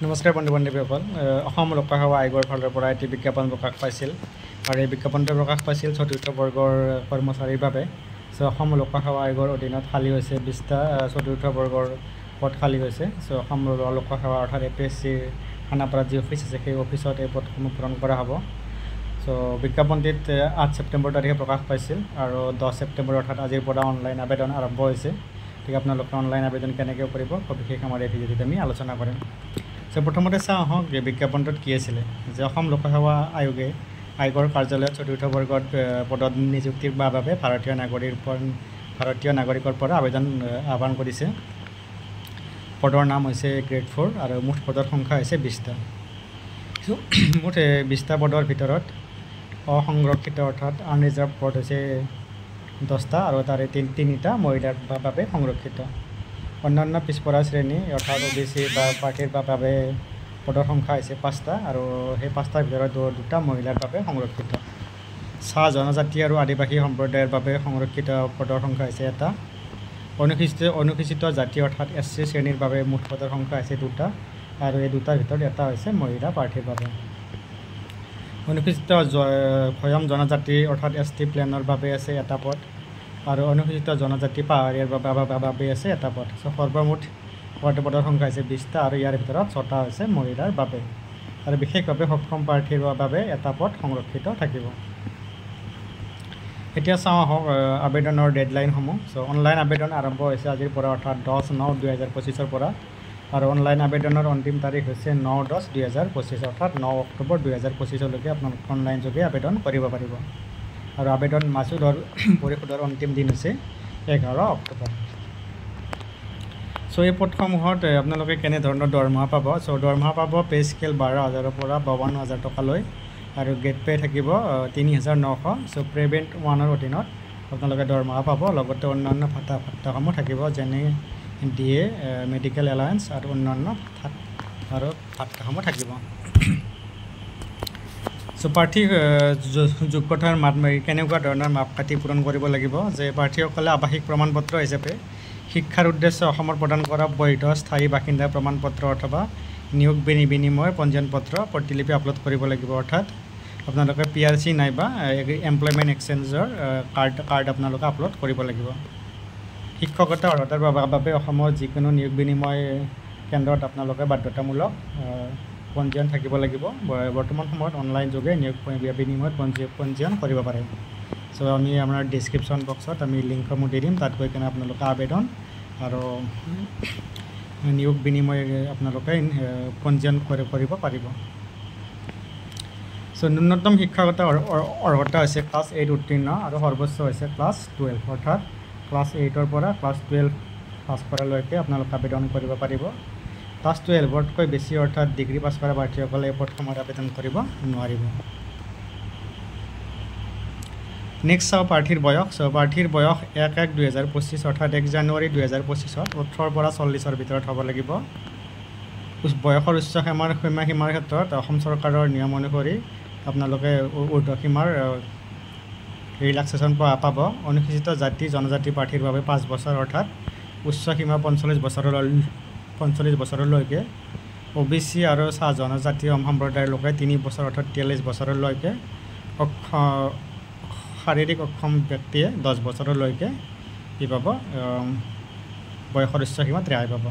নমস্কাৰ বন্ধু বান্ধৱীসকল অসম লোকসেৱা আয়োগৰ ফালৰ পৰা এটি বিজ্ঞাপন প্ৰকাশ পাইছিল আৰু এই বিজ্ঞাপনটো প্ৰকাশ পাইছিল চতুৰ্থ বৰ্গৰ কৰ্মচাৰীৰ বাবে অসম লোকসেৱা আয়োগৰ অধীনত খালী হৈছে 20টা চতুৰ্থ বৰ্গৰ পদ খালী হৈছে অসম লোকসেৱা অৰ্থাৎ APSC খানাপাৰাত যি অফিচ আছে সেই অফিচত এই পদসমূহ পূৰণ কৰা হ'ব বিজ্ঞাপনটিত 8 ছেপ্টেম্বৰ তাৰিখে প্ৰকাশ পাইছিল আৰু 10 ছেপ্টেম্বৰ অৰ্থাৎ আজিৰ পৰা অনলাইন আবেদন আৰম্ভ হৈছে ঠিক আপোনালোকে অনলাইন আবেদন কেনেকৈ কৰিব সবিশেষ আমাৰ এই ভিডিঅ'টোত আমি আলোচনা কৰিম প্ৰথমতে চাওঁ আহক যে বিজ্ঞাপনটোত কি আছিলে যে অসম লোকসেৱা আয়োগৰ কাৰ্যালয়ত চতুৰ্থ বৰ্গত পদত নিযুক্তিৰ বাবে ভাৰতীয় নাগৰিকৰ পৰা আবেদন আহ্বান কৰিছে পদৰ নাম হৈছে গ্ৰেড 4 আৰু মুঠ পদৰ সংখ্যা হৈছে 20টা মুঠ 20টা পদৰ ভিতৰত অসংৰক্ষিত অৰ্থাৎ আনৰিজাৰ্ভ পদ হৈছে 10টা আৰু তাৰে 3টা মহিলাৰ বাবে সংৰক্ষিত অন্যান্য পিছপৰা শ্ৰেণী অৰ্থাৎ OBC বা প্ৰাৰ্থীৰ বাবে পদৰ সংখ্যা হৈছে 5টা আৰু সেই 5টাৰ ভিতৰত 2টা মহিলাৰ বাবে সংৰক্ষিত চাহ জনজাতি আৰু আদিবাসী সম্প্ৰদায়ৰ বাবে সংৰক্ষিত পদৰ সংখ্যা হৈছে 1টা অনুসূচিত জাতি অৰ্থাৎ SC শ্ৰেণীৰ বাবে মুঠ পদৰ সংখ্যা হৈছে 2টা আৰু এই 2টাৰ ভিতৰত এটা হৈছে মহিলা প্ৰাৰ্থীৰ বাবে অনুসূচিত ভৈয়াম জনজাতি অৰ্থাৎ ST প্লেনৰ বাবে আছে এটা পদ আৰু অনুসূচিত জনজাতি পাহাৰীয়াৰ বাবে আছে এটা পদ সৰ্বমুঠ পদৰ সংখ্যা হৈছে 20টা আৰু ইয়াৰ ভিতৰত 6টা হৈছে মহিলাৰ বাবে আৰু বিশেষভাৱে সক্ষম প্ৰাৰ্থীৰ বাবে এটা পদ সংৰক্ষিত থাকিব এতিয়া চাওঁ আহক আবেদনৰ ডেডলাইনসমূহ অনলাইন আবেদন আৰম্ভ হৈছে আজিৰ পৰা অৰ্থাৎ 10/9/2025 পৰা আৰু অনলাইন আবেদনৰ অন্তিম তাৰিখ হৈছে 9/10/2025 অৰ্থাৎ 9 অক্টোবৰ 2025 লৈকে আপোনালোকে অনলাইন যোগে আবেদন কৰিব পাৰিব আৰু আবেদন মাচুলৰ পৰিশোধৰ অন্তিম দিন হৈছে 11 অক্টোবৰ এই পদসমূহত আপোনালোকে কেনেধৰণৰ দৰমহা পাব দৰমহা পাব পে স্কেল 12,000ৰ পৰা 52,000 টকালৈ আৰু গেট পে থাকিব 3,900 প্ৰেভেণ্ট 1ৰ অধীনত আপোনালোকে দৰমহা পাব লগতে অন্যান্য ভাত্তাসমূহ থাকিব যেনে DA মেডিকেল এলায়েন্স আৰু অন্যান্য ভাত্তাসমূহ থাকিব প্ৰাৰ্থী যোগ্যতাৰ কেনেকুৱা ধৰণৰ মাপকাঠি পূৰণ কৰিব লাগিব যে প্ৰাৰ্থীসকলে আৱাসিক প্ৰমাণপত্ৰ হিচাপে শিক্ষাৰ উদ্দেশ্যে অসমৰ প্ৰদান কৰা বৈধ স্থায়ী বাসিন্দাৰ প্ৰমাণপত্ৰ অথবা নিয়োগ বিনিময় পঞ্জীয়ন পত্ৰ প্ৰতিলিপি আপলোড কৰিব লাগিব অৰ্থাৎ আপোনালোকে PRC নাইবা এমপ্লয়মেণ্ট এক্সচেঞ্জৰ কাৰ্ড আপোনালোকে আপলোড কৰিব লাগিব শিক্ষকতা অৰ্হতাৰ বাবে অসমৰ যিকোনো নিয়োগ বিনিময় কেন্দ্ৰত আপোনালোকে বাধ্যতামূলক পঞ্জীয়ন থাকিব লাগিব বৰ্তমান সময়ত অনলাইন যোগে নিয়োগ বিনিময়ত পঞ্জীয়ন কৰিব পাৰে আমি আমাৰ ডেছক্ৰিপশ্যন বক্সত আমি লিংকসমূহ দি দিম তাত গৈ কিনে আপোনালোকে আবেদন আৰু নিয়োগ বিনিময় আপোনালোকে পঞ্জীয়ন কৰিব পাৰিব ন্যূনতম শিক্ষাগত অৰ্হতা হৈছে ক্লাছ 8 উত্তীৰ্ণ আৰু সৰ্বোচ্চ হৈছে ক্লাছ 12 অৰ্থাৎ ক্লাছ 8ৰ পৰা ক্লাছ 12 পাছ কৰালৈকে আপোনালোকে আবেদন কৰিব পাৰিব ক্লাছ 12তকৈ বেছি অৰ্থাৎ ডিগ্ৰী পাছ কৰা প্ৰাৰ্থীসকলে এই পদসমূহত আবেদন কৰিব নোৱাৰিব নেক্সট চাওঁ প্ৰাৰ্থীৰ বয়স প্ৰাৰ্থীৰ বয়স 1/1/2025 অৰ্থাৎ 1 জানুৱাৰী 2025 18ৰ পৰা 40ৰ ভিতৰত হ'ব লাগিব বয়সৰ উচ্চ সীমাৰ ক্ষেত্ৰত অসম চৰকাৰৰ নিয়ম অনুসৰি আপোনালোকে ঊৰ্ধ্ব সীমাৰ ৰিলেক্সেশ্যন পাব অনুসূচিত জাতি জনজাতি প্ৰাৰ্থীৰ বাবে 5 বছৰ অৰ্থাৎ উচ্চ সীমা 45 বছৰলৈকে OBC আৰু চাহ জনজাতি সম্প্ৰদায়ৰ লোকে 3 বছৰ অৰ্থাৎ 43 বছৰলৈকে শাৰীৰিক অক্ষম ব্যক্তিয়ে 10 বছৰলৈকে কি পাব বয়সৰ উচ্চ সীমাত ৰেহাই পাব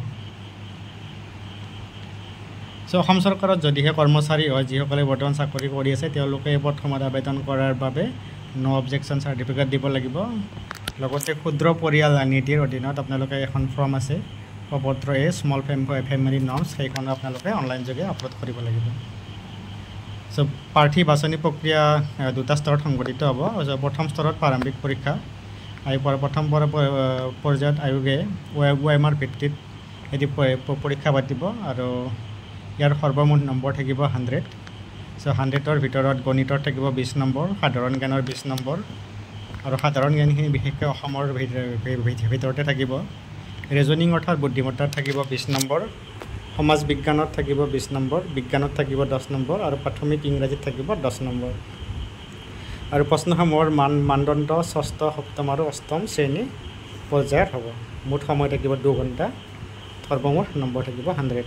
অসম চৰকাৰত যদিহে কৰ্মচাৰী হয় যিসকলে বৰ্তমান চাকৰি কৰি আছে তেওঁলোকে এই পদসমূহত আবেদন কৰাৰ বাবে নো অবজেকশ্যন চাৰ্টিফিকেট দিব লাগিব লগতে ক্ষুদ্ৰ পৰিয়াল নীতিৰ অধীনত আপোনালোকে এখন ফৰ্ম আছে পত্ৰ A স্মল ফেমিলি নৰ্মছ সেইখন আপোনালোকে অনলাইন যোগে আপলোড কৰিব লাগিব প্ৰাৰ্থী বাছনি প্ৰক্ৰিয়া 2টা স্তৰত সংঘটিত হ'ব প্ৰথম স্তৰত প্ৰাৰম্ভিক পৰীক্ষা আৰু প্ৰথম পৰ্যায়ত আয়োগে OMR ভিত্তিত এটি পৰীক্ষা পাতিব আৰু ইয়াৰ সৰ্বমুঠ নম্বৰ থাকিব 100 100ৰ ভিতৰত গণিতৰ থাকিব 20 নম্বৰ সাধাৰণ জ্ঞানৰ 20 নম্বৰ আৰু সাধাৰণ জ্ঞানখিনি বিশেষকৈ অসমৰ ভিতৰতে থাকিব ৰিজনিং অৰ্থাৎ বুদ্ধিমত্তাত থাকিব 20 নম্বৰ সমাজ বিজ্ঞানত থাকিব 20 নম্বৰ বিজ্ঞানত থাকিব 10 নম্বৰ আৰু প্ৰাথমিক ইংৰাজীত থাকিব 10 নম্বৰ আৰু প্ৰশ্নসমূহৰ মানদণ্ড 6ষ্ঠ 7ম আৰু 8ম শ্ৰেণী পৰ্যায়ত হ'ব মুঠ সময় থাকিব 2 ঘণ্টা সৰ্বমুঠ নম্বৰ থাকিব 100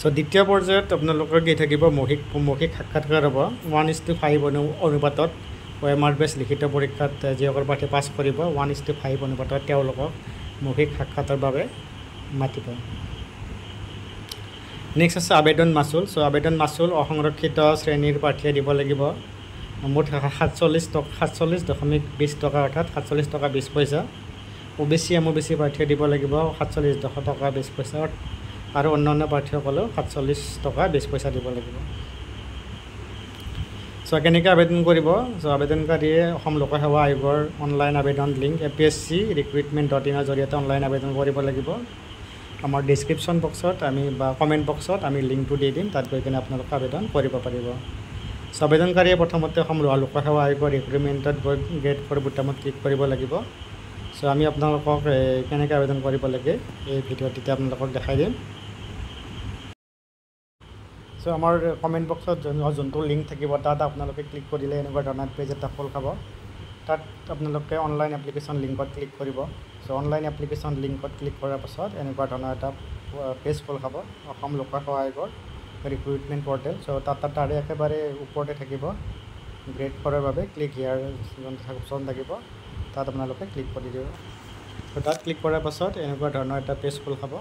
সো দ্বিতীয় পৰ্যায়ত আপোনালোকৰ কি থাকিব মৌখিক সাক্ষাৎকাৰ হ'ব 1:5 অনুপাতত OMR বেছ লিখিত পৰীক্ষাত যিসকল প্ৰাৰ্থী পাছ কৰিব 1:5 অনুপাতত তেওঁলোকক মৌখিক সাক্ষাতৰ বাবে মাতিব নেক্সট আছে আবেদন মাচুল সো আবেদন মাচুল অসংৰক্ষিত শ্ৰেণীৰ প্ৰাৰ্থীয়ে দিব লাগিব মুঠ 47.20 টকা অৰ্থাৎ 47 টকা 20 পইচা OBC MOBC প্ৰাৰ্থীয়ে দিব লাগিব 47 টকা 20 পইচা আৰু অন্যান্য প্ৰাৰ্থীসকলেও 47 টকা 20 পইচা দিব লাগিব সো কেনেকৈ আবেদন কৰিব সো আবেদনকাৰীয়ে অসম লোকসেৱা আয়োগৰ অনলাইন আবেদন লিংক apsc.recruitment.in ৰ জৰিয়তে অনলাইন আবেদন কৰিব লাগিব আমাৰ ডেছক্ৰিপশ্যন বক্সত আমি বা কমেণ্ট বক্সত আমি লিংকটো দি দিম তাত গৈ কিনে আপোনালোকে আবেদন কৰিব পাৰিব সো আবেদনকাৰীয়ে প্ৰথমতে অসম লোকসেৱা আয়োগৰ ৰিক্ৰুটমেণ্টত গৈ গেট ফৰ বুটামত ক্লিক কৰিব লাগিব সো আমি আপোনালোকক কেনেকৈ আবেদন কৰিব লাগে এই ভিডিঅ'ত এতিয়া আপোনালোকক দেখাই দিম সো আমাৰ কমেণ্ট বক্সত যোনটো লিংক থাকিব তাত আপোনালোকে ক্লিক কৰিলে এনেকুৱা ধৰণৰ পেজ এটা খোল খাব তাত আপোনালোকে অনলাইন এপ্লিকেশ্যন লিংকত ক্লিক কৰিব সো অনলাইন এপ্লিকেশ্যন লিংকত ক্লিক কৰাৰ পাছত এনেকুৱা ধৰণৰ এটা পেজ খোল খাব অসম লোকসেৱা আয়োগৰ ৰিক্ৰুটমেণ্ট পৰ্টেল সো তাৰে একেবাৰে ওপৰতে থাকিব গ্ৰেড ফৰৰ বাবে ক্লিক হিয়াৰ অপশ্যন থাকিব তাত আপোনালোকে ক্লিক কৰি দিব সো তাত ক্লিক কৰাৰ পাছত এনেকুৱা ধৰণৰ এটা পেজ খোল খাব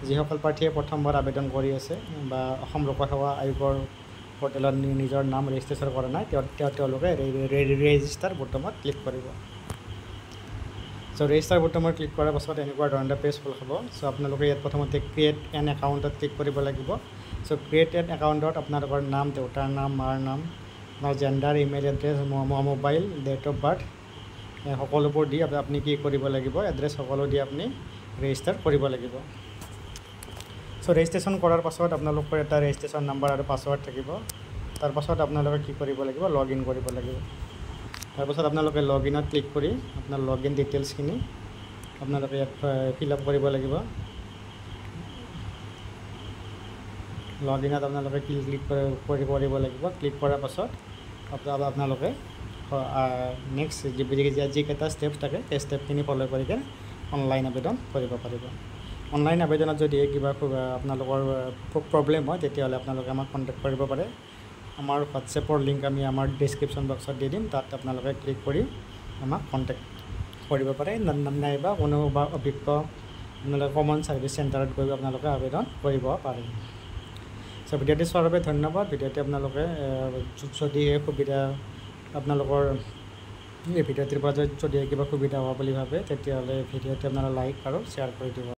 যিসকল প্ৰাৰ্থীয়ে প্ৰথমবাৰ আবেদন কৰি আছে বা অসম লোকসেৱা আয়োগৰ পৰ্টেলত নিজৰ নাম ৰেজিষ্ট্ৰেশ্যন কৰা নাই তেওঁলোকে ৰেজিষ্টাৰ বুটামত ক্লিক কৰিব সো ৰেজিষ্টাৰ বুটামত ক্লিক কৰাৰ পাছত এনেকুৱা ধৰণৰ পেজ খোল খাব সো আপোনালোকে ইয়াত প্ৰথমতে ক্ৰিয়েট এন একাউণ্টত ক্লিক কৰিব লাগিব সো ক্ৰিয়েট এন একাউণ্টত আপোনালোকৰ নাম দেউতাৰ নাম মাৰ নাম আপোনাৰ gender email address mobile date of birth সকলোবোৰ দি আপুনি কি কৰিব লাগিব এড্ৰেছ সকলো দি আপুনি ৰেজিষ্টাৰ কৰিব লাগিব সো ৰেজিষ্ট্ৰেশ্যন কৰাৰ পাছত আপোনালোকৰ এটা ৰেজিষ্ট্ৰেশ্যন নাম্বাৰ আৰু পাছৱৰ্ড থাকিব তাৰ পাছত আপোনালোকে কি কৰিব লাগিব লগ ইন কৰিব লাগিব তাৰপাছত আপোনালোকে লগ ইনত ক্লিক কৰি আপোনাৰ লগ ইন ডিটেইলছখিনি আপোনালোকে ইয়াত ফিল আপ কৰিব লাগিব লগ ইনত আপোনালোকে ক্লিক কৰিব লাগিব ক্লিক কৰাৰ পাছত আপোনালোকে নেক্সট যিকেইটা ষ্টেপ থাকে সেই ষ্টেপখিনি ফ'ল' কৰি কিনে অনলাইন আবেদন কৰিব পাৰিব অনলাইন আবেদনত যদি কিবা আপোনালোকৰ প্ৰব্লেম হয় তেতিয়াহ'লে আপোনালোকে আমাক কণ্টেক্ট কৰিব পাৰে আমাৰ হোৱাটছএপৰ লিংক আমি আমাৰ ডেছক্ৰিপশ্যন বক্সত দি দিম তাত আপোনালোকে ক্লিক কৰি আমাক কণ্টেক্ট কৰিব পাৰে নাইবা কোনোবা অভিজ্ঞ আপোনালোকে কমন ছাৰ্ভিচ চেণ্টাৰত গৈ আপোনালোকে আবেদন কৰিব পাৰে সো ভিডিঅ'টি চোৱাৰ বাবে ধন্যবাদ ভিডিঅ'টি আপোনালোকে যদি এই সুবিধা আপোনালোকৰ এই ভিডিঅ'টিৰ পৰা যদি কিবা সুবিধা হোৱা বুলি ভাবে তেতিয়াহ'লে ভিডিঅ'টি আপোনালোকে লাইক আৰু শ্বেয়াৰ কৰি দিব